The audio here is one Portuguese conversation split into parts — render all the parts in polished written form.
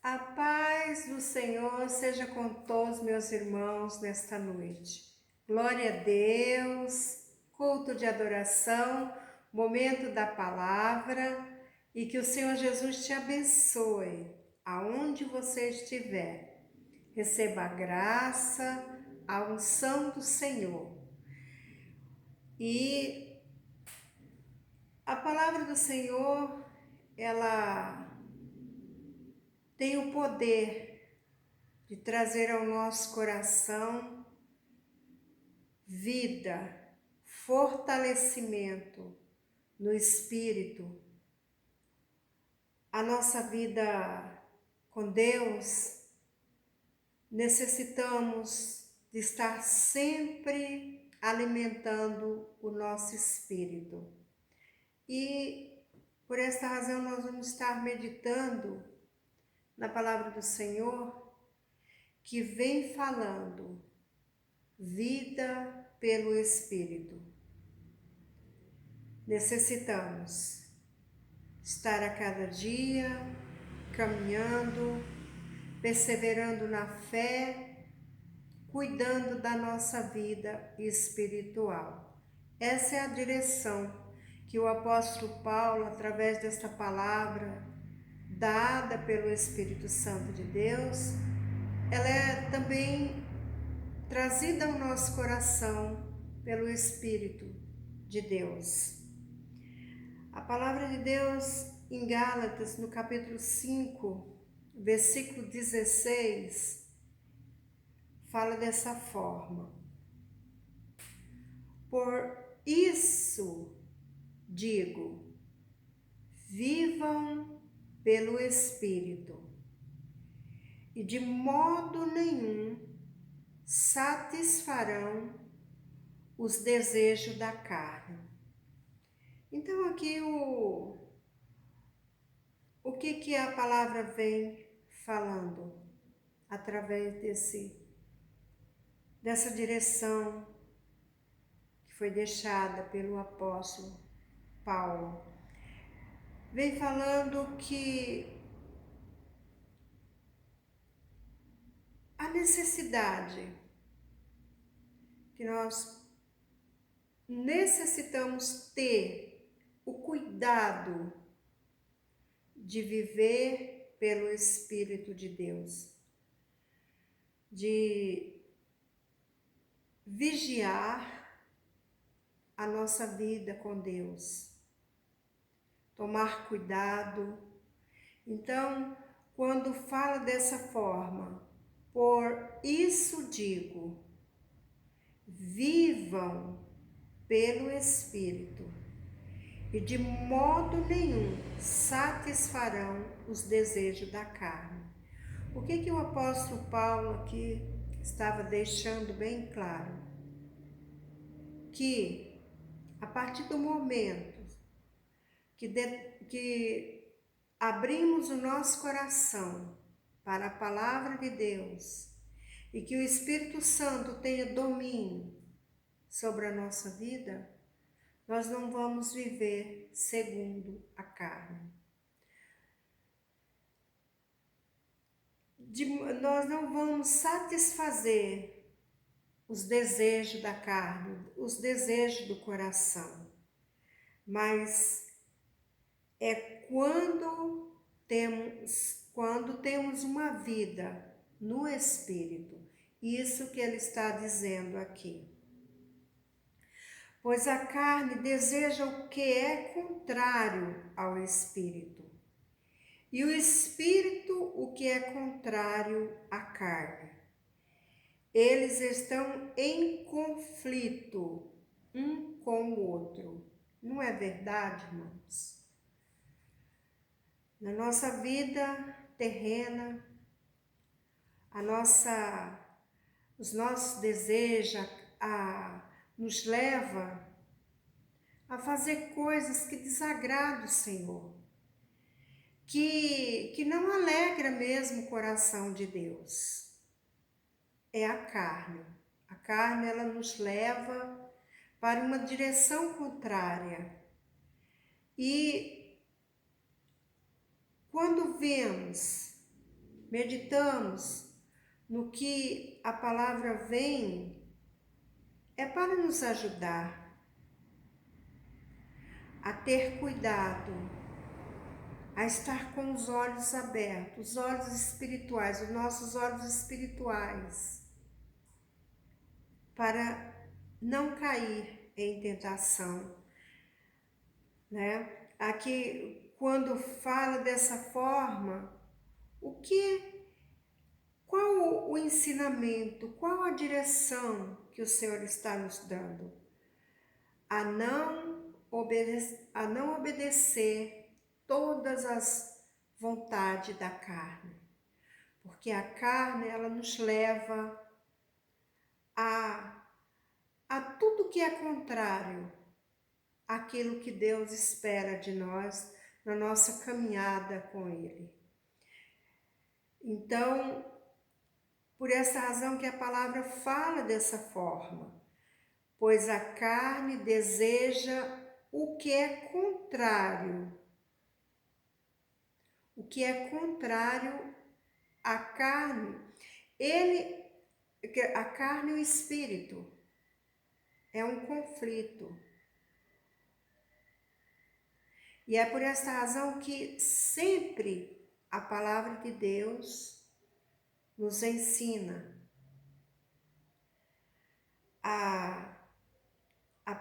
A paz do Senhor seja com todos meus irmãos nesta noite. Glória a Deus, culto de adoração, momento da palavra e que o Senhor Jesus te abençoe aonde você estiver. Receba a graça, a unção do Senhor. E a palavra do Senhor, ela tem o poder de trazer ao nosso coração vida, fortalecimento no espírito. A nossa vida com Deus, necessitamos de estar sempre alimentando o nosso espírito. E por esta razão nós vamos estar meditando na palavra do Senhor, que vem falando vida pelo Espírito. Necessitamos estar a cada dia caminhando, perseverando na fé, cuidando da nossa vida espiritual. Essa é a direção que o apóstolo Paulo, através desta palavra dada pelo Espírito Santo de Deus, ela é também trazida ao nosso coração pelo Espírito de Deus. A palavra de Deus em Gálatas, no capítulo 5, versículo 16, fala dessa forma: por isso digo, vivam pelo Espírito, e de modo nenhum satisfarão os desejos da carne. Então aqui o que a palavra vem falando através dessa direção que foi deixada pelo apóstolo Paulo. Vem falando que a necessidade que nós necessitamos ter o cuidado de viver pelo Espírito de Deus, de vigiar a nossa vida com Deus, tomar cuidado. Então, quando fala dessa forma, por isso digo, vivam pelo Espírito, e de modo nenhum satisfarão os desejos da carne. O que o apóstolo Paulo aqui estava deixando bem claro? Que a partir do momento que abrimos o nosso coração para a palavra de Deus e que o Espírito Santo tenha domínio sobre a nossa vida, nós não vamos viver segundo a carne. Nós não vamos satisfazer os desejos da carne, os desejos do coração, mas é quando temos uma vida no Espírito. Isso que ele está dizendo aqui. Pois a carne deseja o que é contrário ao Espírito, e o Espírito o que é contrário à carne. Eles estão em conflito um com o outro. Não é verdade, irmãos? Na nossa vida terrena, os nossos desejos nos leva a fazer coisas que desagradam o Senhor, que não alegra mesmo o coração de Deus. É a carne. A carne, ela nos leva para uma direção contrária. E quando vemos meditamos no que a palavra vem, é para nos ajudar a ter cuidado, a estar com os olhos abertos, os olhos espirituais, os nossos olhos espirituais, para não cair em tentação, né? Aqui, quando fala dessa forma, qual o ensinamento, qual a direção que o Senhor está nos dando? A não obedecer todas as vontades da carne, porque a carne, ela nos leva a tudo que é contrário àquilo que Deus espera de nós na nossa caminhada com Ele. Então, por essa razão que a palavra fala dessa forma, pois a carne deseja o que é contrário. O que é contrário à carne, a carne e o espírito, é um conflito. E é por essa razão que sempre a palavra de Deus nos ensina. A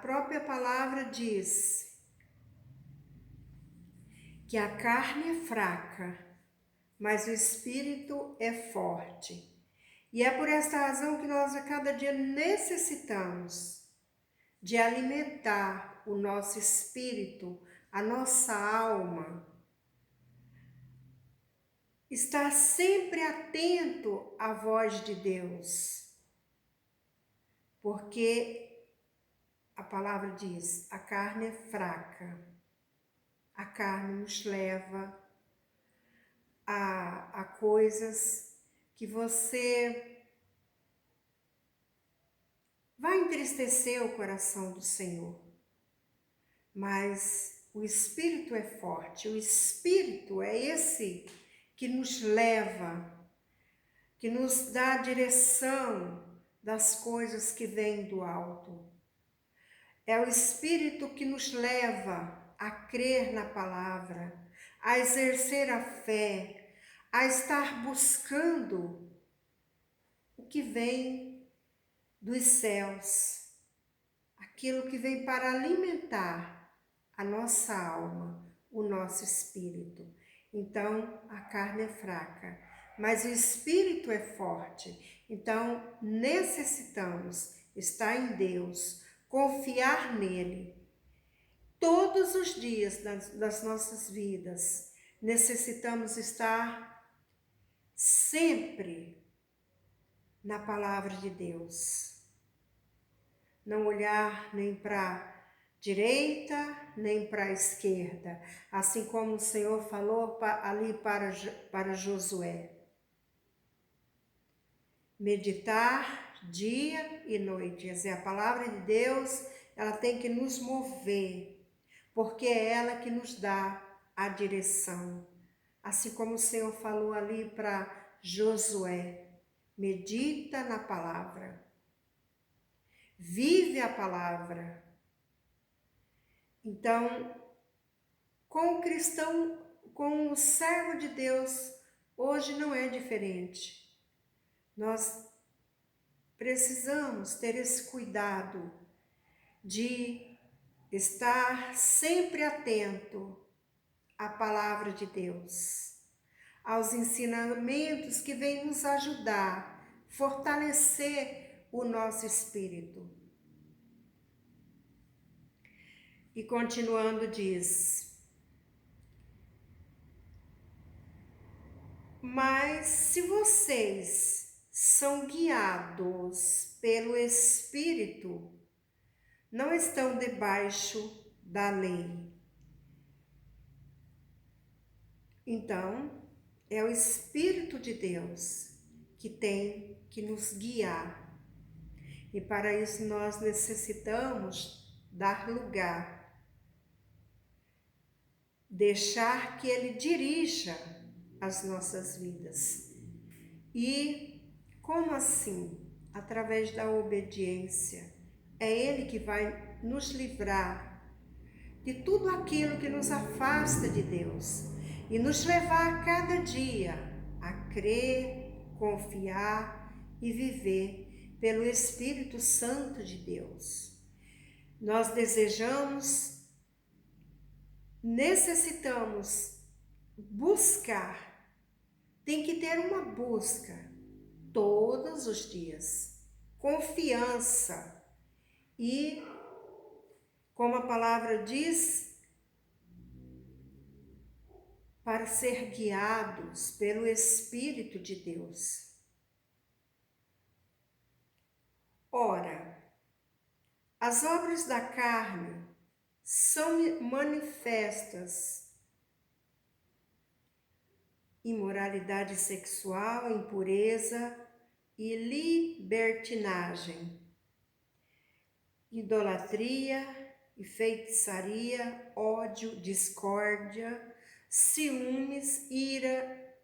própria palavra diz que a carne é fraca, mas o espírito é forte. E é por esta razão que nós a cada dia necessitamos de alimentar o nosso espírito, a nossa alma, estar sempre atento à voz de Deus, porque a palavra diz, a carne é fraca, a carne nos leva a coisas que você vai entristecer o coração do Senhor, mas o Espírito é forte, o Espírito é esse que nos leva, que nos dá a direção das coisas que vêm do alto. É o Espírito que nos leva a crer na palavra, a exercer a fé, a estar buscando o que vem dos céus, aquilo que vem para alimentar a nossa alma, o nosso espírito. Então, a carne é fraca, mas o espírito é forte. Então, necessitamos estar em Deus, confiar nele. Todos os dias das nossas vidas, necessitamos estar sempre na palavra de Deus. Não olhar nem para a direita, nem para a esquerda, assim como o Senhor falou ali para Josué. Meditar dia e noite. Quer dizer, a palavra de Deus, ela tem que nos mover, porque é ela que nos dá a direção. Assim como o Senhor falou ali para Josué, medita na palavra, vive a palavra. Então, com o cristão, com o servo de Deus, hoje não é diferente. Nós precisamos ter esse cuidado de estar sempre atento à palavra de Deus, aos ensinamentos que vêm nos ajudar, fortalecer o nosso espírito. E continuando diz: mas se vocês são guiados pelo Espírito, não estão debaixo da lei. Então, é o Espírito de Deus que tem que nos guiar. E para isso nós necessitamos dar lugar, deixar que Ele dirija as nossas vidas, E como assim? Através da obediência. É Ele que vai nos livrar de tudo aquilo que nos afasta de Deus e nos levar a cada dia a crer, confiar e viver pelo Espírito Santo de Deus. Nós necessitamos buscar, tem que ter uma busca todos os dias, confiança e, como a palavra diz, para ser guiados pelo Espírito de Deus. Ora, as obras da carne são manifestas: imoralidade sexual, impureza e libertinagem, idolatria e feitiçaria, ódio, discórdia, ciúmes, ira,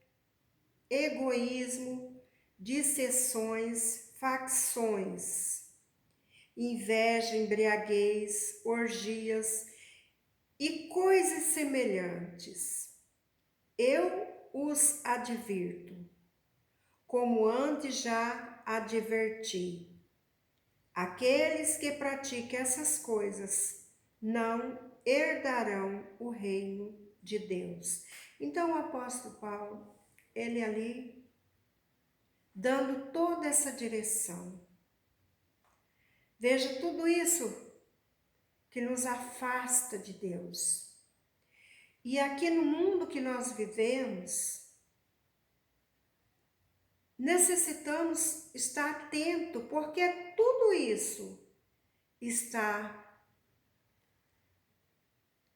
egoísmo, dissensões, facções, inveja, embriaguez, orgias e coisas semelhantes. Eu os advirto, como antes já adverti. Aqueles que praticam essas coisas não herdarão o reino de Deus. Então o apóstolo Paulo, ele ali, dando toda essa direção. Veja tudo isso que nos afasta de Deus. E aqui no mundo que nós vivemos, necessitamos estar atento, porque tudo isso está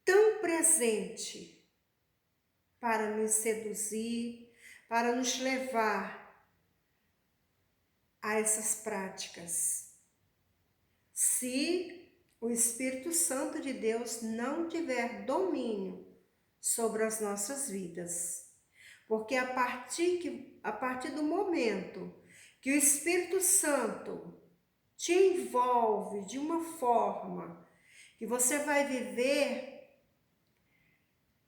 tão presente para nos seduzir, para nos levar a essas práticas. Se o Espírito Santo de Deus não tiver domínio sobre as nossas vidas. Porque a partir do momento que o Espírito Santo te envolve de uma forma que você vai viver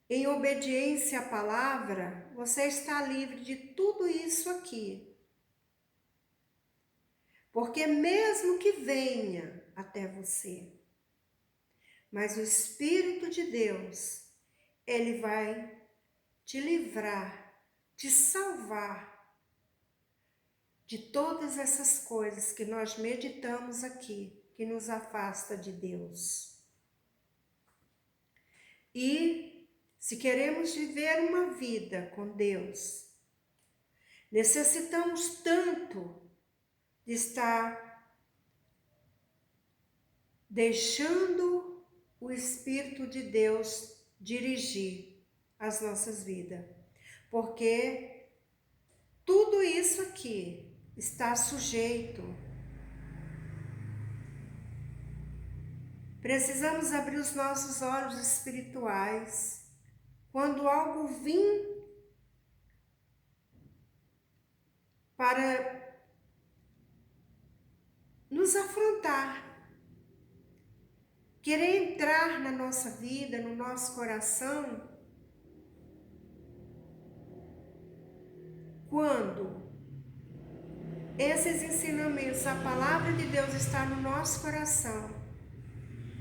em obediência à palavra, você está livre de tudo isso aqui. Porque mesmo que venha até você, mas o Espírito de Deus, ele vai te livrar, te salvar de todas essas coisas que nós meditamos aqui, que nos afasta de Deus. E se queremos viver uma vida com Deus, necessitamos tanto de estar deixando o Espírito de Deus dirigir as nossas vidas, porque tudo isso aqui está sujeito. Precisamos abrir os nossos olhos espirituais. Quando algo vir para nos afrontar, querer entrar na nossa vida, no nosso coração, quando esses ensinamentos, a palavra de Deus está no nosso coração,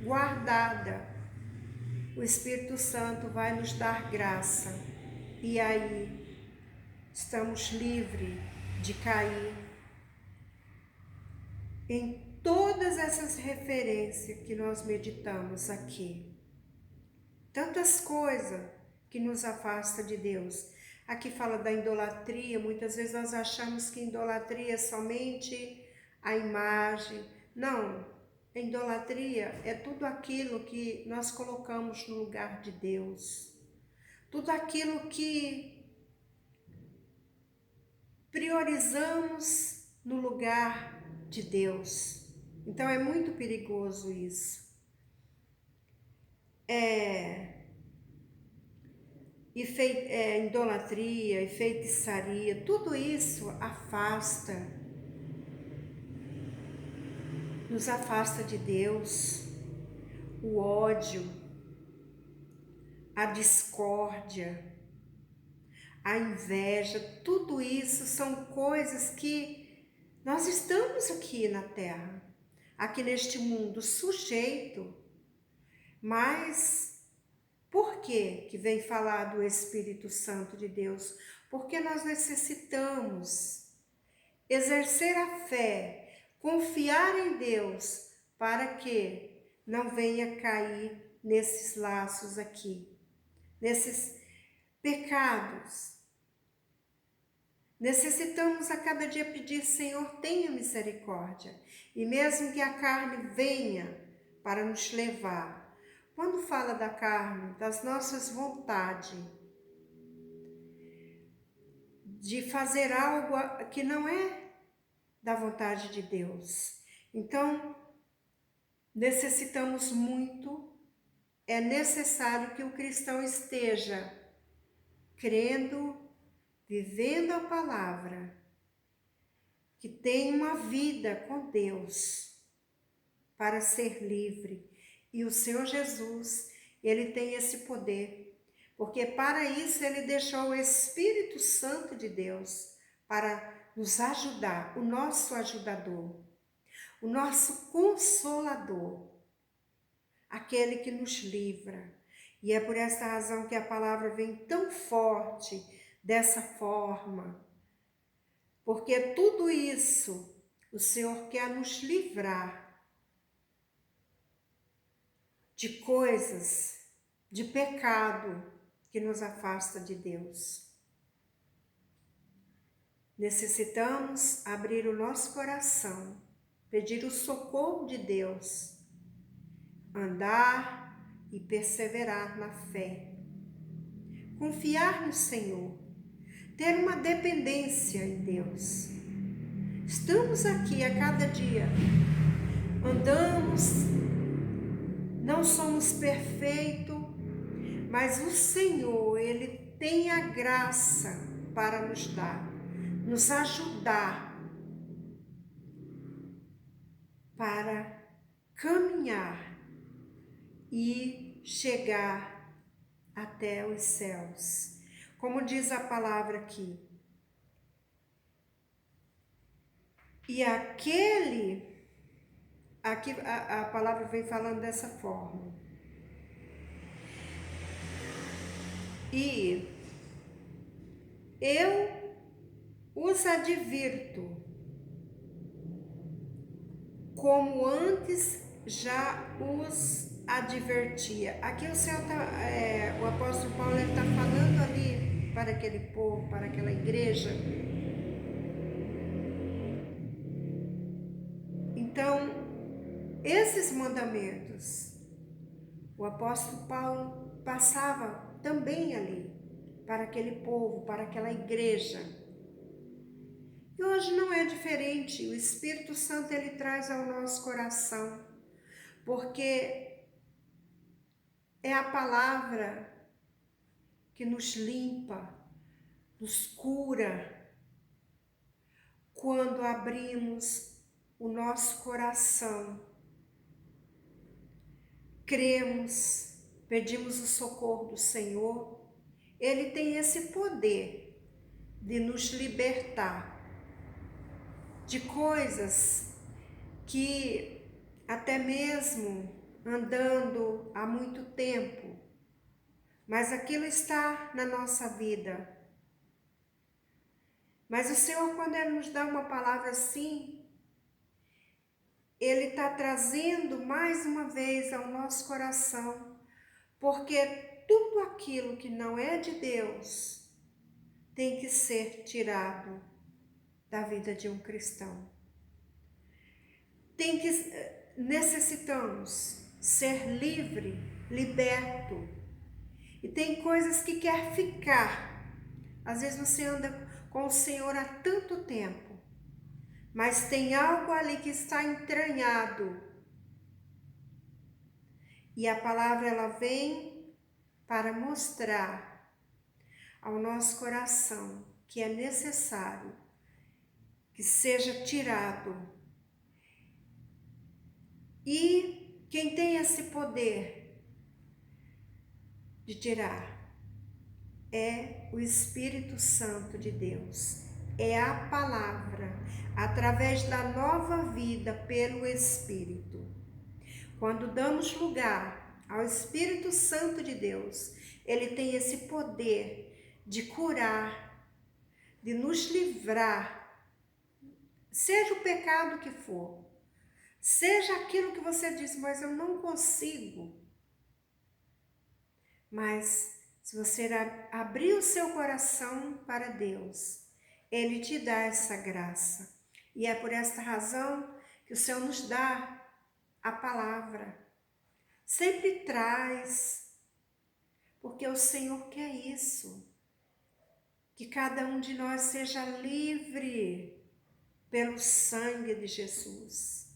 guardada, o Espírito Santo vai nos dar graça. E aí estamos livres de cair em todas essas referências que nós meditamos aqui. Tantas coisas que nos afastam de Deus. Aqui fala da idolatria, muitas vezes nós achamos que idolatria é somente a imagem. Não, a idolatria é tudo aquilo que nós colocamos no lugar de Deus. Tudo aquilo que priorizamos no lugar de Deus. Então é muito perigoso isso. idolatria e feitiçaria, tudo isso nos afasta de Deus. O ódio, a discórdia, a inveja, tudo isso são coisas que nós estamos aqui na Terra, aqui neste mundo, sujeito. Mas por que vem falar do Espírito Santo de Deus? Porque nós necessitamos exercer a fé, confiar em Deus, para que não venha cair nesses laços aqui, nesses pecados. Necessitamos a cada dia pedir: Senhor, tenha misericórdia. E mesmo que a carne venha para nos levar, quando fala da carne, das nossas vontades, de fazer algo que não é da vontade de Deus. Então, necessitamos muito, é necessário que o cristão esteja crendo, vivendo a palavra, que tem uma vida com Deus para ser livre. E o Senhor Jesus, Ele tem esse poder, porque para isso Ele deixou o Espírito Santo de Deus para nos ajudar, o nosso ajudador, o nosso consolador, aquele que nos livra. E é por essa razão que a palavra vem tão forte, dessa forma, porque tudo isso o Senhor quer nos livrar de coisas, de pecado que nos afasta de Deus. Necessitamos abrir o nosso coração, pedir o socorro de Deus, andar e perseverar na fé, confiar no Senhor, ter uma dependência em Deus. Estamos aqui a cada dia, andamos, não somos perfeitos, mas o Senhor, Ele tem a graça para nos dar, nos ajudar para caminhar e chegar até os céus. Como diz a palavra aqui. E aqui a palavra vem falando dessa forma. E eu os advirto, como antes já os advertia. Aqui o Senhor o apóstolo Paulo está falando ali para aquele povo, para aquela igreja. Então, esses mandamentos, o apóstolo Paulo passava também ali, para aquele povo, para aquela igreja. E hoje não é diferente, o Espírito Santo ele traz ao nosso coração, porque é a palavra que nos limpa, nos cura, quando abrimos o nosso coração, cremos, pedimos o socorro do Senhor. Ele tem esse poder de nos libertar de coisas que até mesmo andando há muito tempo, mas aquilo está na nossa vida. Mas o Senhor, quando Ele nos dá uma palavra assim, Ele está trazendo mais uma vez ao nosso coração, porque tudo aquilo que não é de Deus tem que ser tirado da vida de um cristão. Necessitamos ser livre, liberto. E tem coisas que quer ficar. Às vezes você anda com o Senhor há tanto tempo, mas tem algo ali que está entranhado. E a palavra ela vem para mostrar ao nosso coração que é necessário que seja tirado. E quem tem esse poder de tirar é o Espírito Santo de Deus. É a palavra, através da nova vida pelo Espírito. Quando damos lugar ao Espírito Santo de Deus, ele tem esse poder de curar, de nos livrar, seja o pecado que for, seja aquilo que você diz, mas eu não consigo. Mas se você abrir o seu coração para Deus, ele te dá essa graça. E é por esta razão que o Senhor nos dá a palavra. Sempre traz, porque o Senhor quer isso. Que cada um de nós seja livre pelo sangue de Jesus.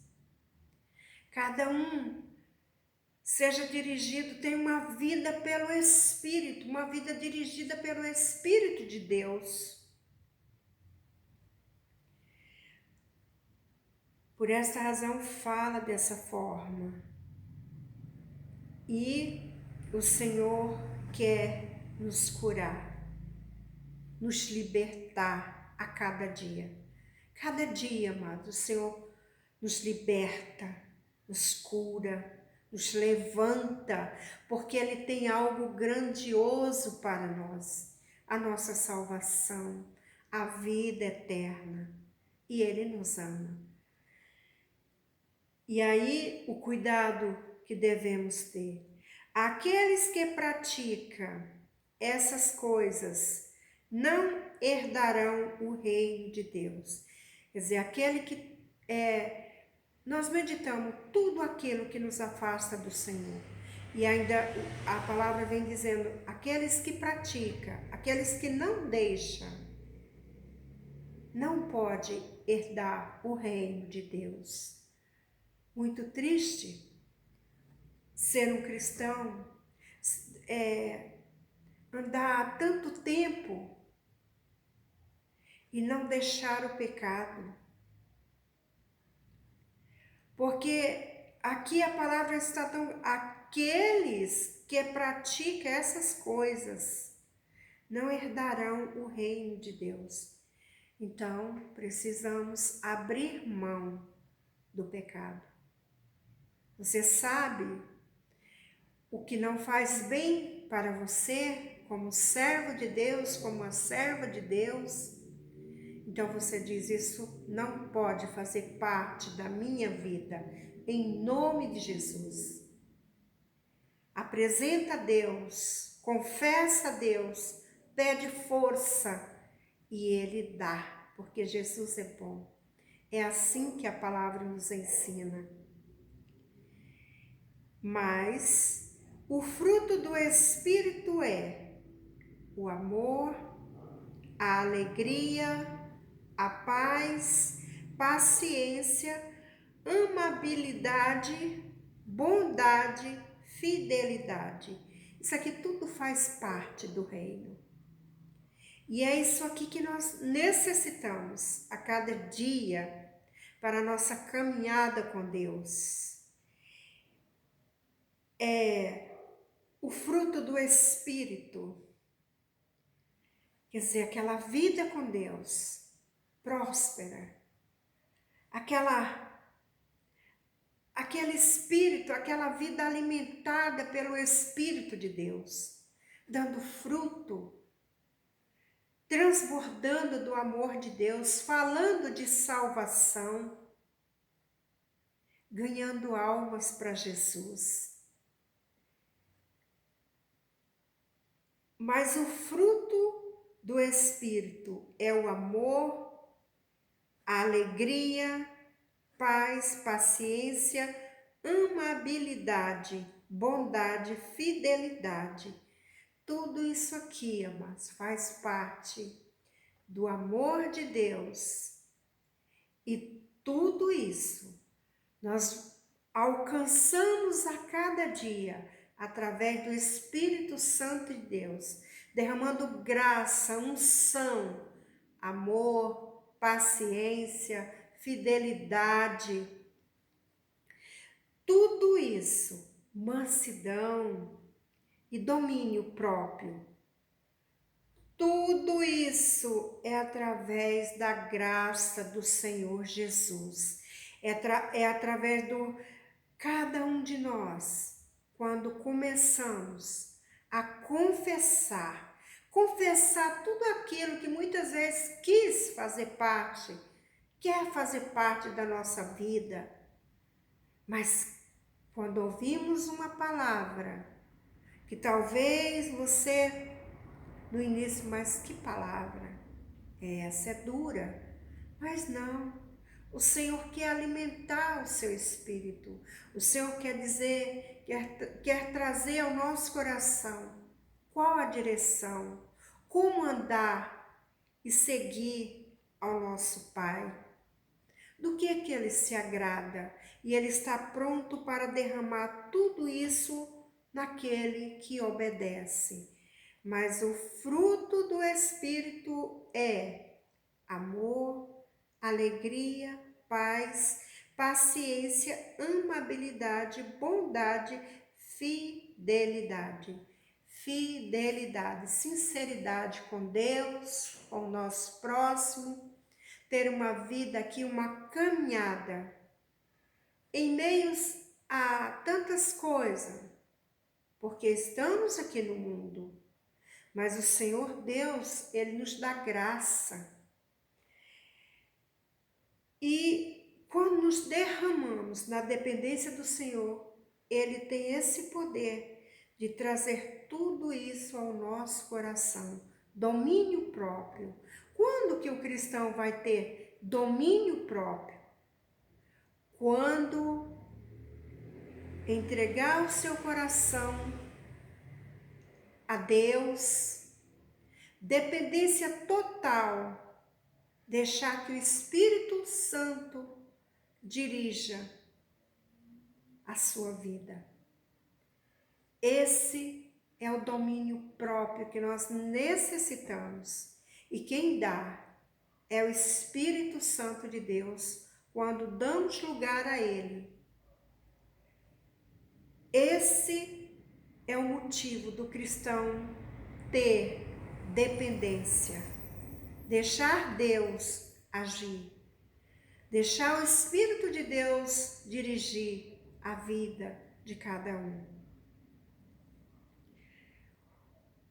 Cada um seja dirigido, tenha uma vida pelo Espírito, uma vida dirigida pelo Espírito de Deus. Por essa razão fala dessa forma. E o Senhor quer nos curar, nos libertar a cada dia. Cada dia, amado, o Senhor nos liberta, nos cura, nos levanta, porque Ele tem algo grandioso para nós, a nossa salvação, a vida eterna, e Ele nos ama. E aí o cuidado que devemos ter. Aqueles que praticam essas coisas não herdarão o reino de Deus. Quer dizer, aquele que nós meditamos tudo aquilo que nos afasta do Senhor. E ainda a palavra vem dizendo, aqueles que praticam, aqueles que não deixam, não pode herdar o reino de Deus. Muito triste ser um cristão, andar há tanto tempo e não deixar o pecado. Porque aqui a palavra está tão... Aqueles que praticam essas coisas não herdarão o reino de Deus. Então, precisamos abrir mão do pecado. Você sabe o que não faz bem para você, como servo de Deus, como a serva de Deus? Então você diz, isso não pode fazer parte da minha vida, em nome de Jesus. Apresenta a Deus, confessa a Deus, pede força e Ele dá, porque Jesus é bom. É assim que a palavra nos ensina. Mas o fruto do Espírito é o amor, a alegria, a paz, paciência, amabilidade, bondade, fidelidade. Isso aqui tudo faz parte do reino. E é isso aqui que nós necessitamos a cada dia para a nossa caminhada com Deus. É o fruto do Espírito, quer dizer, aquela vida com Deus, próspera, aquele espírito, aquela vida alimentada pelo Espírito de Deus, dando fruto, transbordando do amor de Deus, falando de salvação, ganhando almas para Jesus. Mas o fruto do Espírito é o amor, a alegria, paz, paciência, amabilidade, bondade, fidelidade. Tudo isso aqui, amados, faz parte do amor de Deus. E tudo isso nós alcançamos a cada dia através do Espírito Santo de Deus, derramando graça, unção, amor, paciência, fidelidade, tudo isso, mansidão e domínio próprio. Tudo isso é através da graça do Senhor Jesus. É através do cada um de nós, quando começamos a confessar tudo aquilo que muitas vezes quis fazer parte, quer fazer parte da nossa vida, mas quando ouvimos uma palavra, que talvez você no início, mas que palavra? Essa é dura. Mas não. O Senhor quer alimentar o seu espírito. O Senhor quer dizer, quer trazer ao nosso coração qual a direção, como andar e seguir ao nosso Pai. Do que Ele se agrada? E Ele está pronto para derramar tudo isso naquele que obedece. Mas o fruto do Espírito é amor, alegria, paz, paciência, amabilidade, bondade, fidelidade. Fidelidade, sinceridade com Deus, com o nosso próximo, ter uma vida aqui, uma caminhada em meio a tantas coisas, porque estamos aqui no mundo. Mas o Senhor Deus, Ele nos dá graça. E quando nos derramamos na dependência do Senhor, Ele tem esse poder de trazer tudo isso ao nosso coração. Domínio próprio. Quando que o cristão vai ter domínio próprio? Quando entregar o seu coração a Deus, dependência total, deixar que o Espírito Santo dirija a sua vida. Esse é o domínio próprio que nós necessitamos. E quem dá é o Espírito Santo de Deus, quando damos lugar a Ele. Esse é o motivo do cristão ter dependência. Deixar Deus agir. Deixar o Espírito de Deus dirigir a vida de cada um.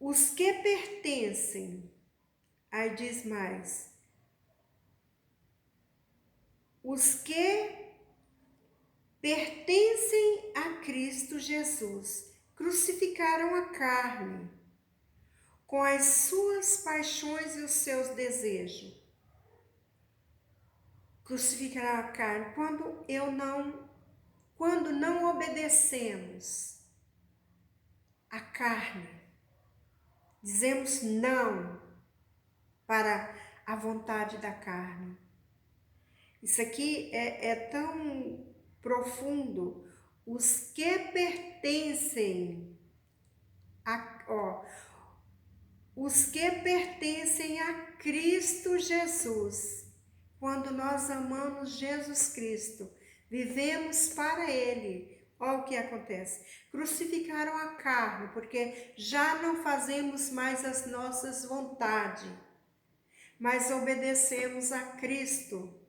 Os que pertencem, aí diz mais, os que pertencem a Cristo Jesus crucificaram a carne com as suas paixões e os seus desejos. Crucificarão a carne quando não obedecemos a carne, dizemos não para a vontade da carne. Isso aqui é tão profundo. Os que pertencem os que pertencem a Cristo Jesus, quando nós amamos Jesus Cristo, vivemos para Ele. Olha o que acontece. Crucificaram a carne, porque já não fazemos mais as nossas vontades, mas obedecemos a Cristo.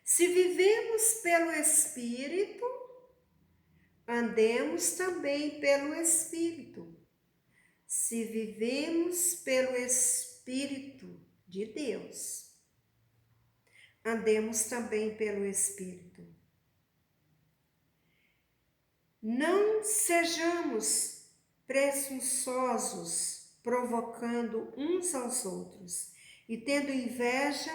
Se vivemos pelo Espírito, andemos também pelo Espírito. Se vivemos pelo Espírito de Deus, andemos também pelo Espírito. Não sejamos presunçosos, provocando uns aos outros e tendo inveja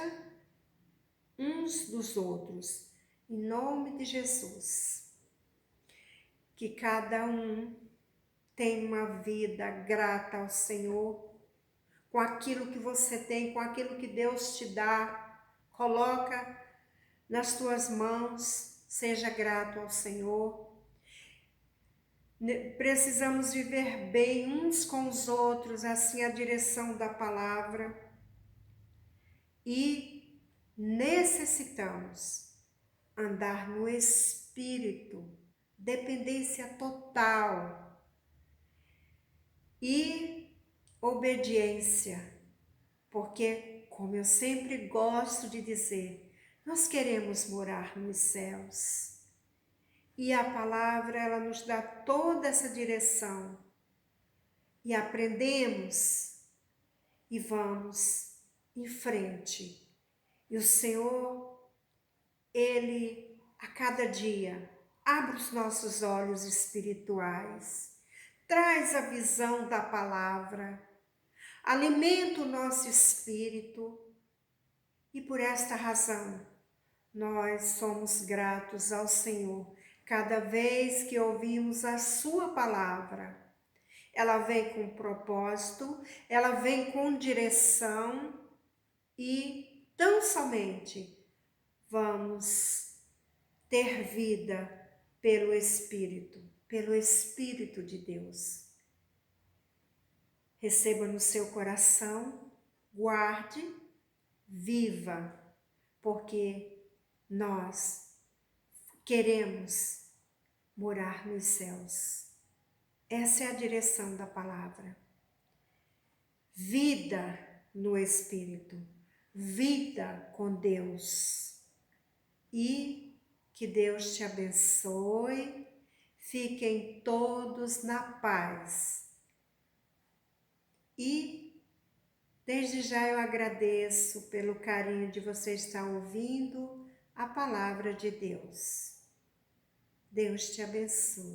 uns dos outros. Em nome de Jesus, que cada um tenha uma vida grata ao Senhor, com aquilo que você tem, com aquilo que Deus te dá, coloca nas tuas mãos, seja grato ao Senhor. Precisamos viver bem uns com os outros, assim a direção da palavra. E necessitamos andar no Espírito, dependência total e obediência, porque, como eu sempre gosto de dizer, nós queremos morar nos céus. E a palavra, ela nos dá toda essa direção. E aprendemos e vamos em frente. E o Senhor, Ele, a cada dia, abre os nossos olhos espirituais, traz a visão da palavra, alimenta o nosso espírito. E por esta razão, nós somos gratos ao Senhor cada vez que ouvimos a sua palavra. Ela vem com propósito, ela vem com direção e tão somente vamos ter vida pelo Espírito de Deus. Receba no seu coração, guarde, viva, porque nós queremos morar nos céus. Essa é a direção da palavra. Vida no Espírito, vida com Deus. E que Deus te abençoe, fiquem todos na paz. E desde já eu agradeço pelo carinho de você estar ouvindo a palavra de Deus. Deus te abençoe.